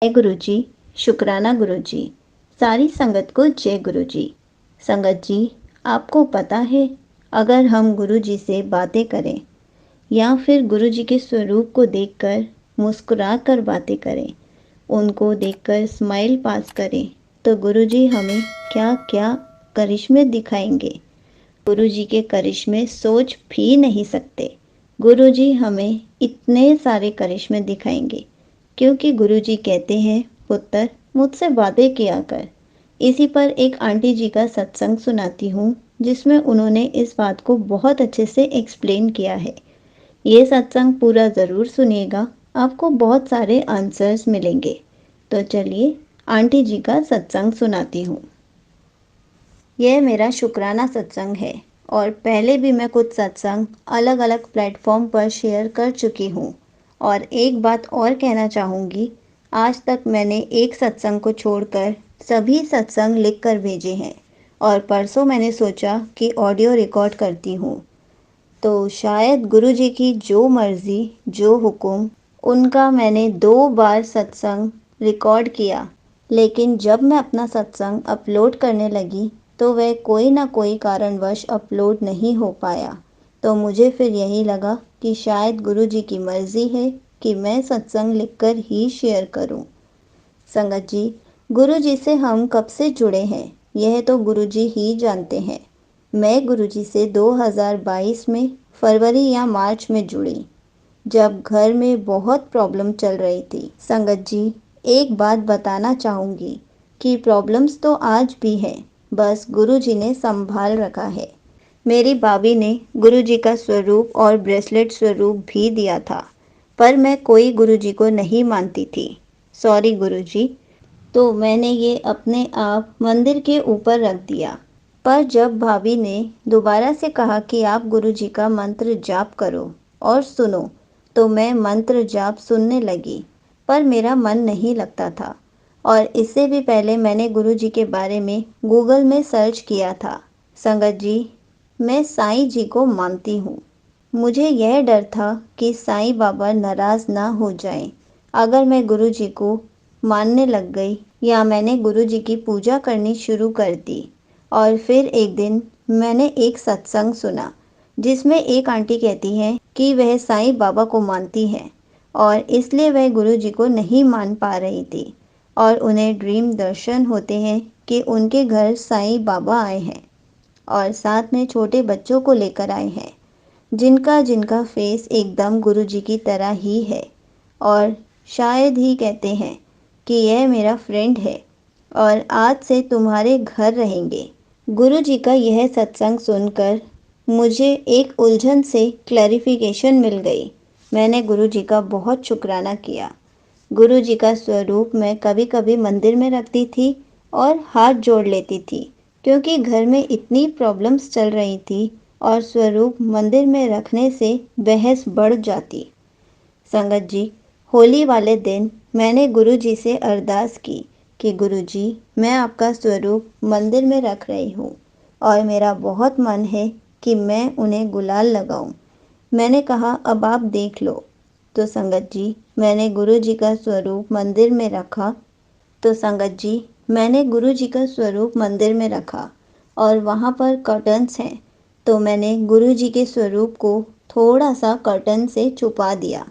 जय गुरु जी। शुक्राना गुरु जी। सारी संगत को जय गुरु जी। संगत जी, आपको पता है, अगर हम गुरु जी से बातें करें या फिर गुरु जी के स्वरूप को देखकर मुस्कुरा कर बातें करें, उनको देखकर स्माइल पास करें, तो गुरु जी हमें क्या क्या करिश्मे दिखाएंगे। गुरु जी के करिश्मे सोच भी नहीं सकते। गुरु जी हमें इतने सारे करिश्मे दिखाएंगे, क्योंकि गुरुजी कहते हैं, पुत्र मुझसे बातें किया कर। इसी पर एक आंटी जी का सत्संग सुनाती हूँ, जिसमें उन्होंने इस बात को बहुत अच्छे से एक्सप्लेन किया है। ये सत्संग पूरा ज़रूर सुनिएगा, आपको बहुत सारे आंसर्स मिलेंगे। तो चलिए आंटी जी का सत्संग सुनाती हूँ। यह मेरा शुक्राना सत्संग है और पहले भी मैं कुछ सत्संग अलग अलग प्लेटफॉर्म पर शेयर कर चुकी हूँ। और एक बात और कहना चाहूँगी, आज तक मैंने एक सत्संग को छोड़कर सभी सत्संग लिख कर भेजे हैं और परसों मैंने सोचा कि ऑडियो रिकॉर्ड करती हूँ। तो शायद गुरु जी की जो मर्ज़ी, जो हुक्म, उनका मैंने 2 बार सत्संग रिकॉर्ड किया, लेकिन जब मैं अपना सत्संग अपलोड करने लगी तो वह कोई ना कोई कारणवश अपलोड नहीं हो पाया। तो मुझे फिर यही लगा कि शायद गुरु जी की मर्ज़ी है कि मैं सत्संग लिखकर ही शेयर करूं। संगत जी, गुरु जी से हम कब से जुड़े हैं, यह तो गुरु जी ही जानते हैं। मैं गुरु जी से 2022 में फरवरी या मार्च में जुड़ी, जब घर में बहुत प्रॉब्लम चल रही थी। संगत जी, एक बात बताना चाहूँगी कि प्रॉब्लम्स तो आज भी हैं, बस गुरु जी ने संभाल रखा है। मेरी भाभी ने गुरु जी का स्वरूप और ब्रेसलेट स्वरूप भी दिया था, पर मैं कोई गुरु जी को नहीं मानती थी। सॉरी गुरु जी। तो मैंने ये अपने आप मंदिर के ऊपर रख दिया। पर जब भाभी ने दोबारा से कहा कि आप गुरु जी का मंत्र जाप करो और सुनो, तो मैं मंत्र जाप सुनने लगी, पर मेरा मन नहीं लगता था। और इससे भी पहले मैंने गुरु जी के बारे में गूगल में सर्च किया था। संगत जी, मैं साईं जी को मानती हूँ। मुझे यह डर था कि साईं बाबा नाराज़ ना हो जाएं अगर मैं गुरु जी को मानने लग गई या मैंने गुरु जी की पूजा करनी शुरू कर दी। और फिर एक दिन मैंने एक सत्संग सुना, जिसमें एक आंटी कहती हैं कि वह साईं बाबा को मानती हैं और इसलिए वह गुरु जी को नहीं मान पा रही थी और उन्हें ड्रीम दर्शन होते हैं कि उनके घर साईं बाबा आए हैं और साथ में छोटे बच्चों को लेकर आए हैं, जिनका जिनका फेस एकदम गुरु जी की तरह ही है और शायद ही कहते हैं कि यह मेरा फ्रेंड है और आज से तुम्हारे घर रहेंगे। गुरु जी का यह सत्संग सुनकर मुझे एक उलझन से क्लैरिफिकेशन मिल गई। मैंने गुरु जी का बहुत शुक्राना किया। गुरु जी का स्वरूप मैं कभी कभी मंदिर में रखती थी और हाथ जोड़ लेती थी, क्योंकि घर में इतनी प्रॉब्लम्स चल रही थी और स्वरूप मंदिर में रखने से बहस बढ़ जाती। संगत जी, होली वाले दिन मैंने गुरु जी से अरदास की कि गुरु जी, मैं आपका स्वरूप मंदिर में रख रही हूँ और मेरा बहुत मन है कि मैं उन्हें गुलाल लगाऊं। मैंने कहा, अब आप देख लो। तो संगत जी, मैंने गुरु जी का स्वरूप मंदिर में रखा। तो संगत जी, मैंने गुरु जी का स्वरूप मंदिर में रखा और वहाँ पर कर्टन्स हैं, तो मैंने गुरु जी के स्वरूप को थोड़ा सा कर्टन से छुपा दिया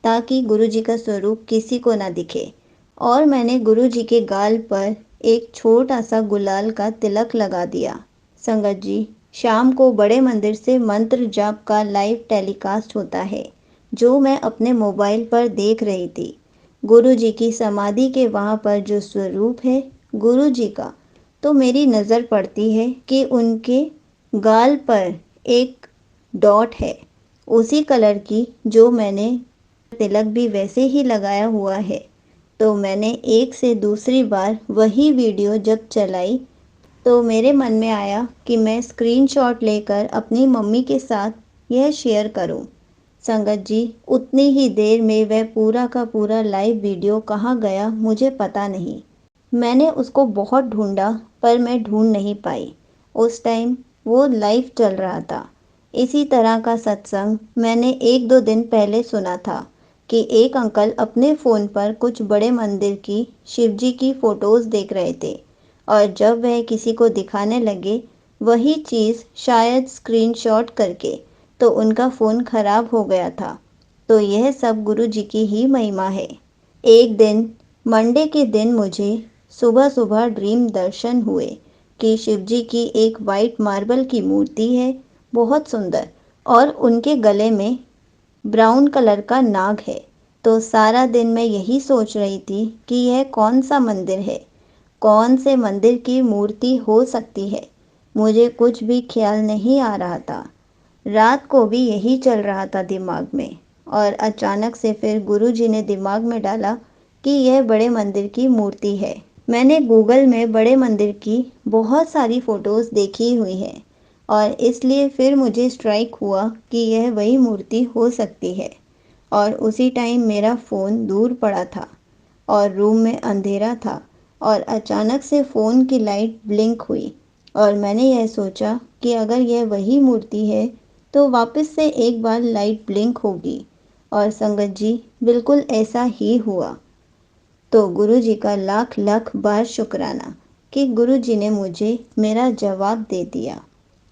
ताकि गुरु जी का स्वरूप किसी को ना दिखे। और मैंने गुरु जी के गाल पर एक छोटा सा गुलाल का तिलक लगा दिया। संगत जी, शाम को बड़े मंदिर से मंत्र जाप का लाइव टेलीकास्ट होता है, जो मैं अपने मोबाइल पर देख रही थी। गुरु जी की समाधि के वहाँ पर जो स्वरूप है गुरु जी का, तो मेरी नज़र पड़ती है कि उनके गाल पर एक डॉट है, उसी कलर की जो मैंने तिलक भी वैसे ही लगाया हुआ है। तो मैंने एक से दूसरी बार वही वीडियो जब चलाई, तो मेरे मन में आया कि मैं स्क्रीनशॉट लेकर अपनी मम्मी के साथ यह शेयर करूं। संगत जी, उतनी ही देर में वह पूरा का पूरा लाइव वीडियो कहाँ गया मुझे पता नहीं। मैंने उसको बहुत ढूंढा, पर मैं ढूंढ नहीं पाई। उस टाइम वो लाइव चल रहा था। इसी तरह का सत्संग मैंने 1-2 दिन पहले सुना था कि एक अंकल अपने फ़ोन पर कुछ बड़े मंदिर की शिव जी की फ़ोटोज़ देख रहे थे और जब वह किसी को दिखाने लगे वही चीज़ शायद स्क्रीनशॉट करके, तो उनका फ़ोन खराब हो गया था। तो यह सब गुरु जी की ही महिमा है। एक दिन मंडे के दिन मुझे सुबह-सुबह ड्रीम दर्शन हुए कि शिव जी की एक वाइट मार्बल की मूर्ति है, बहुत सुंदर, और उनके गले में ब्राउन कलर का नाग है। तो सारा दिन मैं यही सोच रही थी कि यह कौन सा मंदिर है, कौन से मंदिर की मूर्ति हो सकती है। मुझे कुछ भी ख्याल नहीं आ रहा था। रात को भी यही चल रहा था दिमाग में, और अचानक से फिर गुरुजी ने दिमाग में डाला कि यह बड़े मंदिर की मूर्ति है। मैंने गूगल में बड़े मंदिर की बहुत सारी फ़ोटोज़ देखी हुई हैं और इसलिए फिर मुझे स्ट्राइक हुआ कि यह वही मूर्ति हो सकती है। और उसी टाइम मेरा फ़ोन दूर पड़ा था और रूम में अंधेरा था और अचानक से फ़ोन की लाइट ब्लिंक हुई और मैंने यह सोचा कि अगर यह वही मूर्ति है तो वापस से एक बार लाइट ब्लिंक होगी। और संगत जी, बिल्कुल ऐसा ही हुआ। तो गुरु जी का लाख लाख बार शुक्राना कि गुरु जी ने मुझे मेरा जवाब दे दिया।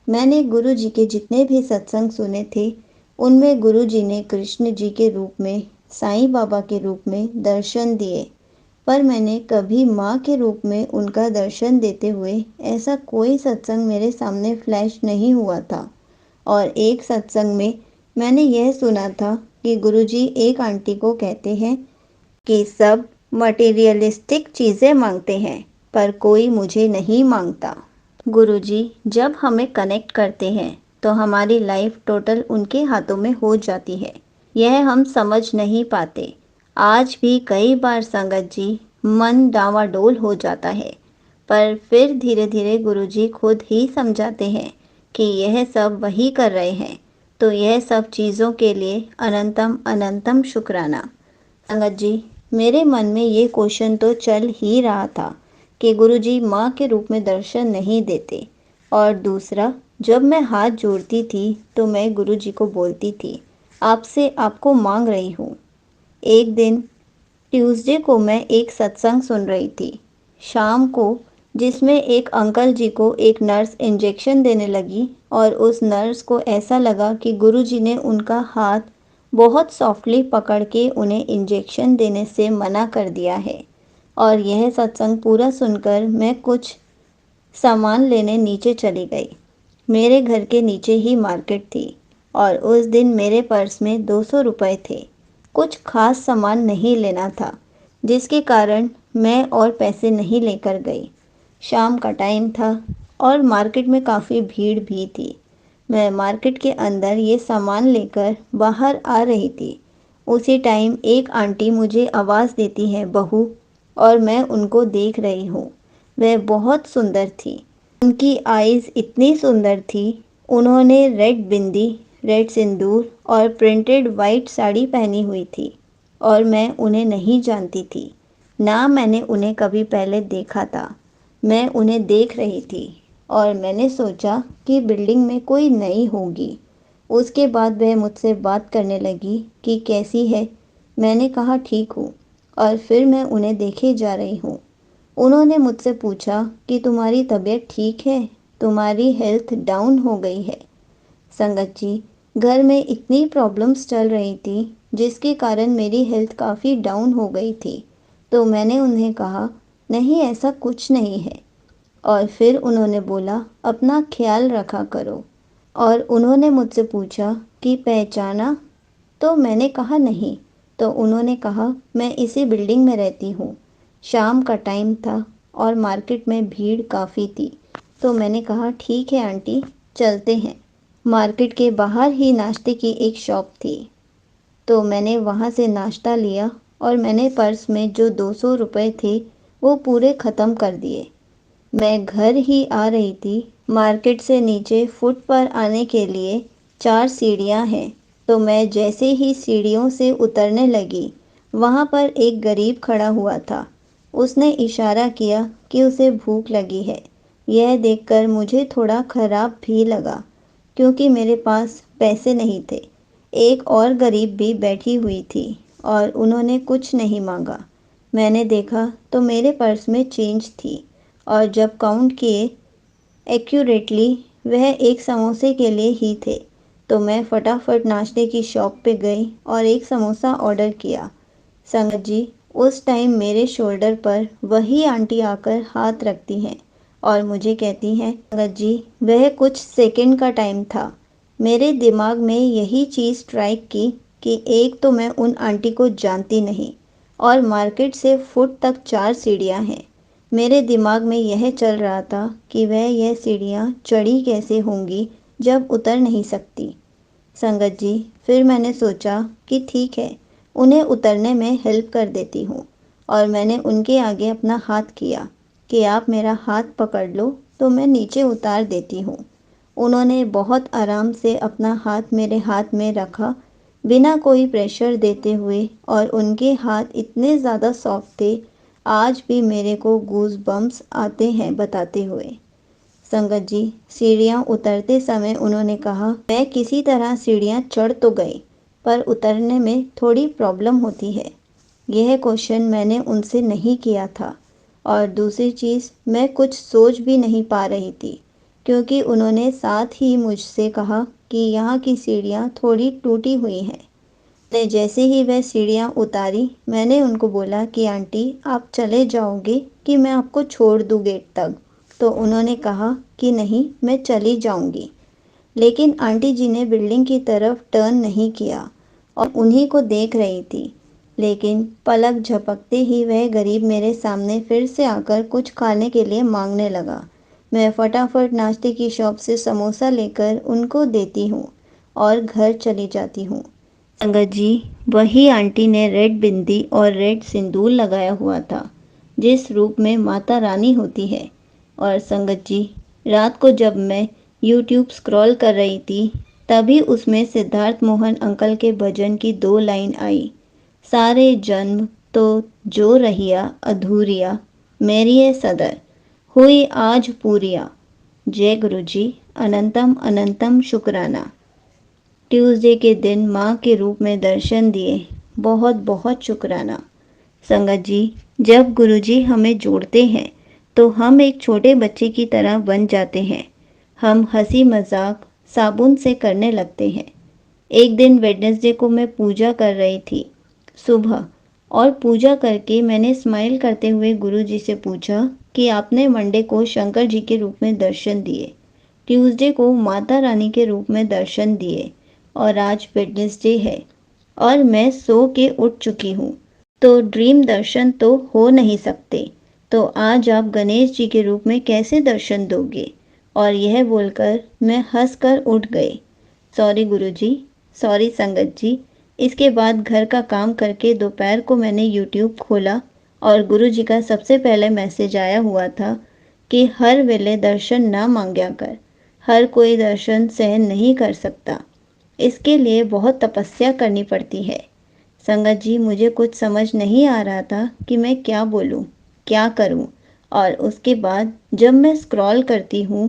मैंने गुरु जी के जितने भी सत्संग सुने थे, उनमें गुरु जी ने कृष्ण जी के रूप में, साईं बाबा के रूप में दर्शन दिए, पर मैंने कभी माँ के रूप में उनका दर्शन देते हुए ऐसा कोई सत्संग मेरे सामने फ्लैश नहीं हुआ था। और एक सत्संग में मैंने यह सुना था कि गुरुजी एक आंटी को कहते हैं कि सब मटेरियलिस्टिक चीज़ें मांगते हैं, पर कोई मुझे नहीं मांगता। गुरुजी जब हमें कनेक्ट करते हैं तो हमारी लाइफ टोटल उनके हाथों में हो जाती है। यह हम समझ नहीं पाते। आज भी कई बार संगत जी मन डावाडोल हो जाता है, पर फिर धीरे धीरे गुरुजी खुद ही समझाते हैं कि यह सब वही कर रहे हैं। तो यह सब चीज़ों के लिए अनंतम अनंतम शुक्राना। संगत जी, मेरे मन में ये क्वेश्चन तो चल ही रहा था कि गुरुजी माँ के रूप में दर्शन नहीं देते, और दूसरा, जब मैं हाथ जोड़ती थी तो मैं गुरुजी को बोलती थी, आपसे आपको मांग रही हूँ। एक दिन ट्यूसडे को मैं एक सत्संग सुन रही थी शाम को, जिसमें एक अंकल जी को एक नर्स इंजेक्शन देने लगी और उस नर्स को ऐसा लगा कि गुरुजी ने उनका हाथ बहुत सॉफ्टली पकड़ के उन्हें इंजेक्शन देने से मना कर दिया है। और यह सत्संग पूरा सुनकर मैं कुछ सामान लेने नीचे चली गई। मेरे घर के नीचे ही मार्केट थी और उस दिन मेरे पर्स में 200 रुपये थे। कुछ खास सामान नहीं लेना था, जिसके कारण मैं और पैसे नहीं लेकर गई। शाम का टाइम था और मार्केट में काफ़ी भीड़ भी थी। मैं मार्केट के अंदर ये सामान लेकर बाहर आ रही थी। उसी टाइम एक आंटी मुझे आवाज़ देती है, बहू, और मैं उनको देख रही हूँ। वह बहुत सुंदर थी। उनकी आईज़ इतनी सुंदर थी। उन्होंने रेड बिंदी, रेड सिंदूर और प्रिंटेड वाइट साड़ी पहनी हुई थी और मैं उन्हें नहीं जानती थी, ना मैंने उन्हें कभी पहले देखा था। मैं उन्हें देख रही थी और मैंने सोचा कि बिल्डिंग में कोई नई होगी। उसके बाद वह मुझसे बात करने लगी कि कैसी है। मैंने कहा ठीक हूँ, और फिर मैं उन्हें देखे जा रही हूँ। उन्होंने मुझसे पूछा कि तुम्हारी तबीयत ठीक है, तुम्हारी हेल्थ डाउन हो गई है। संगत जी, घर में इतनी प्रॉब्लम्स चल रही थी जिसके कारण मेरी हेल्थ काफ़ी डाउन हो गई थी। तो मैंने उन्हें कहा, नहीं, ऐसा कुछ नहीं है। और फिर उन्होंने बोला, अपना ख्याल रखा करो। और उन्होंने मुझसे पूछा कि पहचाना? तो मैंने कहा नहीं। तो उन्होंने कहा, मैं इसी बिल्डिंग में रहती हूँ। शाम का टाइम था और मार्केट में भीड़ काफ़ी थी। तो मैंने कहा ठीक है आंटी, चलते हैं। मार्केट के बाहर ही नाश्ते की एक शॉप थी, तो मैंने वहाँ से नाश्ता लिया और मैंने पर्स में जो 200 रुपये थे वो पूरे ख़त्म कर दिए। मैं घर ही आ रही थी। मार्केट से नीचे फुट पर आने के लिए 4 सीढ़ियाँ हैं। तो मैं जैसे ही सीढ़ियों से उतरने लगी, वहाँ पर एक गरीब खड़ा हुआ था। उसने इशारा किया कि उसे भूख लगी है। यह देखकर मुझे थोड़ा ख़राब भी लगा, क्योंकि मेरे पास पैसे नहीं थे। एक और गरीब भी बैठी हुई थी। और उन्होंने कुछ नहीं मांगा। मैंने देखा तो मेरे पर्स में चेंज थी और जब काउंट किए एक्यूरेटली वह एक समोसे के लिए ही थे। तो मैं फटाफट नाश्ते की शॉप पे गई और एक समोसा ऑर्डर किया। संगत जी, उस टाइम मेरे शोल्डर पर वही आंटी आकर हाथ रखती हैं और मुझे कहती हैं, संगत जी, वह कुछ सेकंड का टाइम था। मेरे दिमाग में यही चीज़ स्ट्राइक की कि एक तो मैं उन आंटी को जानती नहीं और मार्केट से फुट तक 4 सीढ़ियाँ हैं। मेरे दिमाग में यह चल रहा था कि वह यह सीढ़ियाँ चढ़ी कैसे होंगी जब उतर नहीं सकती। संगत जी, फिर मैंने सोचा कि ठीक है, उन्हें उतरने में हेल्प कर देती हूँ और मैंने उनके आगे अपना हाथ किया कि आप मेरा हाथ पकड़ लो तो मैं नीचे उतार देती हूँ। उन्होंने बहुत आराम से अपना हाथ मेरे हाथ में रखा, बिना कोई प्रेशर देते हुए, और उनके हाथ इतने ज़्यादा सॉफ्ट थे, आज भी मेरे को गूज़ बम्प्स आते हैं बताते हुए। संगत जी, सीढ़ियाँ उतरते समय उन्होंने कहा, मैं किसी तरह सीढ़ियाँ चढ़ तो गई, पर उतरने में थोड़ी प्रॉब्लम होती है। यह क्वेश्चन मैंने उनसे नहीं किया था और दूसरी चीज़, मैं कुछ सोच भी नहीं पा रही थी क्योंकि उन्होंने साथ ही मुझसे कहा कि यहाँ की सीढ़ियाँ थोड़ी टूटी हुई हैं। ने जैसे ही वह सीढ़ियाँ उतारी, मैंने उनको बोला कि आंटी, आप चले जाओगे कि मैं आपको छोड़ दूँ गेट तक? तो उन्होंने कहा कि नहीं, मैं चली जाऊंगी। लेकिन आंटी जी ने बिल्डिंग की तरफ टर्न नहीं किया और उन्हीं को देख रही थी। लेकिन पलक झपकते ही वह गरीब मेरे सामने फिर से आकर कुछ खाने के लिए मांगने लगा। मैं फटाफट नाश्ते की शॉप से समोसा लेकर उनको देती हूँ और घर चली जाती हूँ। संगत जी, वही आंटी ने रेड बिंदी और रेड सिंदूर लगाया हुआ था, जिस रूप में माता रानी होती है। और संगत जी, रात को जब मैं यूट्यूब स्क्रॉल कर रही थी, तभी उसमें सिद्धार्थ मोहन अंकल के भजन की 2 लाइन आई, सारे जन्म तो जो रहिया अधूरिया, मेरिये सदर हुई आज पूरिया। जय गुरु जी, अनंतम अनंतम शुक्राना। ट्यूसडे के दिन माँ के रूप में दर्शन दिए, बहुत बहुत शुक्राना। संगत जी, जब गुरुजी हमें जोड़ते हैं तो हम एक छोटे बच्चे की तरह बन जाते हैं। हम हंसी मजाक साबुन से करने लगते हैं। एक दिन वेडनेसडे को मैं पूजा कर रही थी सुबह, और पूजा करके मैंने स्माइल करते हुए गुरुजी से पूछा कि आपने मंडे को शंकर जी के रूप में दर्शन दिए, ट्यूसडे को माता रानी के रूप में दर्शन दिए, और आज वेडनेसडे है और मैं सो के उठ चुकी हूँ, तो ड्रीम दर्शन तो हो नहीं सकते, तो आज आप गणेश जी के रूप में कैसे दर्शन दोगे? और यह बोलकर मैं हंसकर उठ गई। सॉरी गुरुजी, सॉरी संगत जी। इसके बाद घर का काम करके दोपहर को मैंने यूट्यूब खोला और गुरुजी का सबसे पहले मैसेज आया हुआ था कि हर वेले दर्शन ना मांग्या कर, हर कोई दर्शन सहन नहीं कर सकता, इसके लिए बहुत तपस्या करनी पड़ती है। संगत जी, मुझे कुछ समझ नहीं आ रहा था कि मैं क्या बोलूं, क्या करूं, और उसके बाद जब मैं स्क्रॉल करती हूं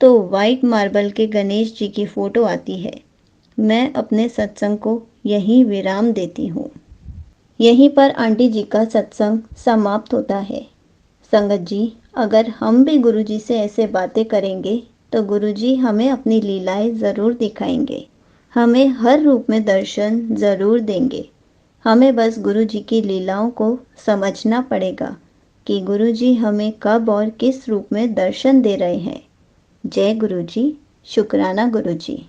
तो वाइट मार्बल के गणेश जी की फ़ोटो आती है। मैं अपने सत्संग को यहीं विराम देती हूँ। यहीं पर आंटी जी का सत्संग समाप्त होता है। संगत जी, अगर हम भी गुरु जी से ऐसे बातें करेंगे तो गुरु जी हमें अपनी लीलाएं ज़रूर दिखाएंगे, हमें हर रूप में दर्शन ज़रूर देंगे। हमें बस गुरु जी की लीलाओं को समझना पड़ेगा कि गुरु जी हमें कब और किस रूप में दर्शन दे रहे हैं। जय गुरु जी, शुक्राना गुरु जी।